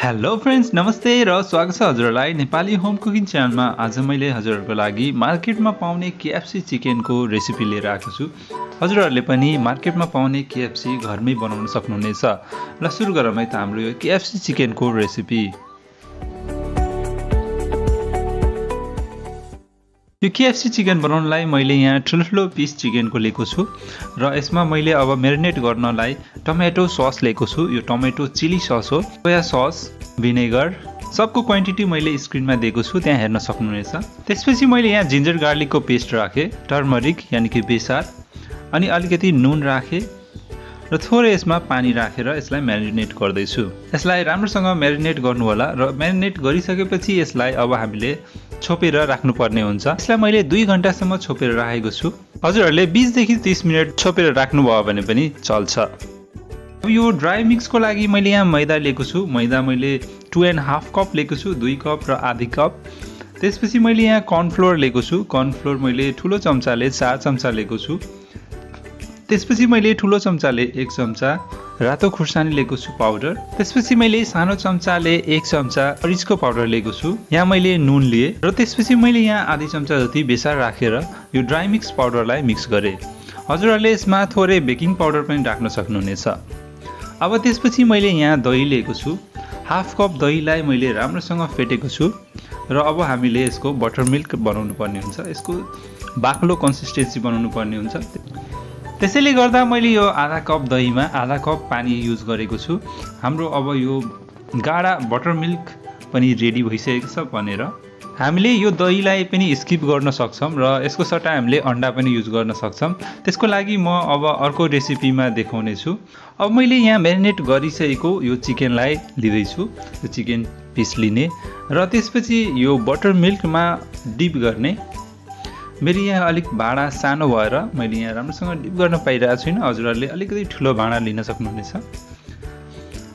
Hello friends, नमस्ते र स्वागत छ हजुरहरूलाई नेपाली होम कुकिङ च्यानलमा। आज मैले हजुरहरूको लागि मार्केटमा पाउने KFC चिकनको रेसिपी लिएर आएको छु। हजुरहरूले पनि मार्केटमा पाउने KFC घरमै बनाउन सक्नुहुनेछ। ल सुरु गरौँ है त हाम्रो यो KFC चिकनको रेसिपी। यो KFC चिकन बनाउनलाई मैले यहाँ ठुलो पिस चिकनको लिएको छु र यसमा मैले अब म्यारिनेट गर्नलाई टमेटो सस लिएको छु। यो टमेटो चिली सस हो, सोया सस, भिनेगर, सबको क्वान्टिटी मैले स्क्रिनमा दिएको छु, त्यहाँ हेर्न सक्नुहुनेछ। त्यसपछि मैले यहाँ जिन्जर गार्लिकको पेस्ट राखेँ, टर्मरिक यानि कि बेसार, अनि अलिकति नुन राखेँ र थोरै यसमा पानी राखेर यसलाई म्यारिनेट गर्दैछु। यसलाई राम्रोसँग म्यारिनेट गर्नु होला र म्यारिनेट गरिसकेपछि यसलाई अब हामीले छोपेर राख्नुपर्ने हुन्छ। यसलाई मैले 2 घण्टासम्म छोपेर राखेको छु। हजुरहरूले 20 देखि 30 मिनट छोपेर राख्नुभयो भने पनि चल्छ। अब यो ड्राई मिक्सको लागि मैले यहाँ मैदा लिएको छु। मैदा मैले 2.5 कप लिएको छु, 2 कप र आधी कप। त्यसपछि मैले यहाँ कर्नफ्लोर लिएको छु। कर्नफ्लोर मैले ठुलो चम्चाले 4 चम्चा लिएको छु। त्यसपछि मैले ठुलो चम्चाले 1 चम्चा रातो खुर्सानी लिएको छु पाउडर। त्यसपछि मैले सानो चम्चाले 1 चम्चा मरिचको पाउडर लिएको छु। यहाँ मैले नुन लिए र त्यसपछि मैले यहाँ आधी चम्चा जति बेसार राखेर यो ड्राई मिक्स पाउडरलाई मिक्स गरेँ। हजुरहरूले यसमा थोरै बेकिङ पाउडर पनि राख्न सक्नुहुनेछ। अब त्यसपछि मैले यहाँ दही लिएको छु। हाफ कप दहीलाई मैले राम्रोसँग फेटेको छु र अब हामीले यसको बटर मिल्क बनाउनु पर्ने हुन्छ। यसको बाक्लो कन्सिस्टेन्सी बनाउनु पर्ने हुन्छ। त्यसैले गर्दा मैले यो आधा कप दहीमा आधा कप पानी युज गरेको छु। हाम्रो अब यो गाढा बटर मिल्क पनि रेडी भइसकेको छ बनेर। हामीले यो दहीलाई पनि स्किप गर्न सक्छौँ र यसको सट्टा हामीले अन्डा पनि युज गर्न सक्छौँ। त्यसको लागि म अब अर्को रेसिपीमा देखाउने छु। अब मैले यहाँ म्यारिनेट गरिसकेको यो चिकनलाई लिँदैछु। यो चिकन पिस लिने र त्यसपछि यो बटर मिल्कमा डिप गर्ने। मेरो यहाँ अलिक भाँडा सानो भएर मैले यहाँ राम्रोसँग डिप गर्न पाइरहेको छुइनँ। हजुरहरूले अलिकति ठुलो भाँडा लिन सक्नुहुनेछ।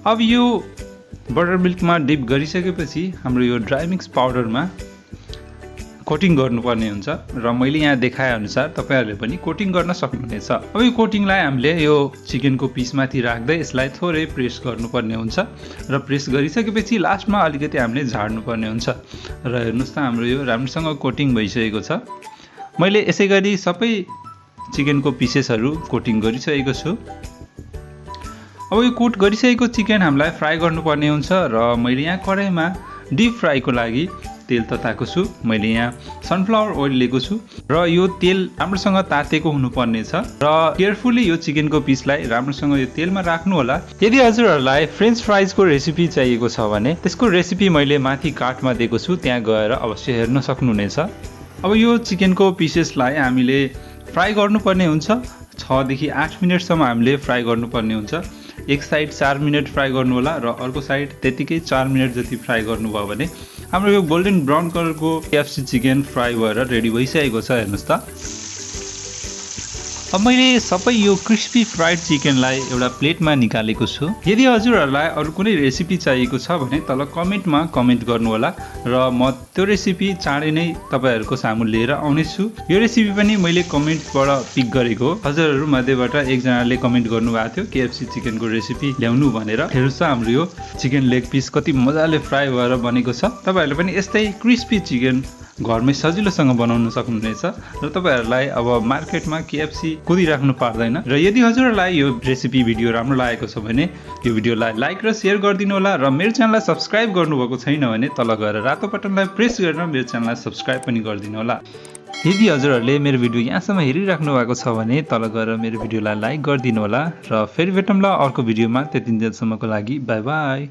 अब यो बटर मिल्कमा डिप गरिसकेपछि हाम्रो यो ड्राई मिक्स पाउडरमा कोटिङ गर्नुपर्ने हुन्छ र मैले यहाँ देखाए अनुसार तपाईँहरूले पनि कोटिङ गर्न सक्नुहुनेछ। अब यो कोटिङलाई हामीले यो चिकनको पिसमाथि राख्दै यसलाई थोरै प्रेस गर्नुपर्ने हुन्छ र प्रेस गरिसकेपछि लास्टमा अलिकति हामीले झार्नुपर्ने हुन्छ। र हेर्नुहोस् त हाम्रो यो राम्रोसँग कोटिङ भइसकेको छ। मैले यसै गरी सबै चिकनको पिसेसहरू कोटिङ गरिसकेको छु। अब यो कोट गरिसकेको चिकन हामीलाई फ्राई गर्नुपर्ने हुन्छ र मैले यहाँ कराईमा डिप फ्राईको लागि तेल तताएको छु। मैले यहाँ सनफ्लावर ओइल लिएको छु र यो तेल राम्रोसँग तातेको हुनुपर्ने छ र केयरफुली यो चिकनको पिसलाई राम्रोसँग यो तेलमा राख्नु होला। यदि हजुरहरूलाई फ्रेन्च फ्राइजको रेसिपी चाहिएको छ भने त्यसको रेसिपी मैले माथि कार्टमा दिएको छु, त्यहाँ गएर अवश्य हेर्न सक्नुहुनेछ। अब यो चिकनको पिसेसलाई हामीले फ्राई गर्नुपर्ने हुन्छ। 6 देखि 8 मिनटसम्म हामीले फ्राई गर्नुपर्ने हुन्छ। एक साइड 4 मिनट फ्राई गर्नु होला र अर्को साइड त्यतिकै 4 मिनट जति फ्राई गर्नुभयो भने हाम्रो यो गोल्डन ब्राउन कलरको KFC चिकन फ्राई भएर रेडी भइसकेको छ। हेर्नुहोस् त। अब मैले सबै यो क्रिस्पी फ्राइड चिकनलाई एउटा प्लेटमा निकालेको छु। यदि हजुरहरूलाई अरू कुनै रेसिपी चाहिएको छ भने तल कमेन्टमा कमेन्ट गर्नु होला र म त्यो रेसिपी चाँडै नै तपाईँहरूको सामु लिएर आउनेछु। यो रेसिपी पनि मैले कमेन्टबाट पिक गरेको। हजुरहरू मध्येबाट एकजनाले कमेन्ट गर्नुभएको थियो KFC चिकनको रेसिपी ल्याउनु भनेर। हेर्नुहोस् त हाम्रो यो चिकन लेग पिस कति मजाले फ्राई भएर बनेको छ। तपाईँहरूले पनि यस्तै क्रिस्पी चिकन घरमै सजिलोसँग बनाउन सक्नुहुनेछ र तपाईँहरूलाई अब मार्केटमा KFC कुदिराख्नु पर्दैन। र यदि हजुरहरूलाई यो रेसिपी भिडियो राम्रो लागेको छ भने यो भिडियोलाई लाइक र सेयर गरिदिनु होला र मेरो च्यानललाई सब्सक्राइब गर्नुभएको छैन भने तल गएर रातो बटनलाई प्रेस गरेर मेरो च्यानललाई सब्सक्राइब पनि गरिदिनु होला। यदि हजुरहरूले मेरो भिडियो यहाँसम्म हेरिराख्नु भएको छ भने तल गएर मेरो भिडियोलाई लाइक गरिदिनु होला र फेरि भेटौँला अर्को भिडियोमा। त्यतिन्जेलसम्मको लागि बाई बाई।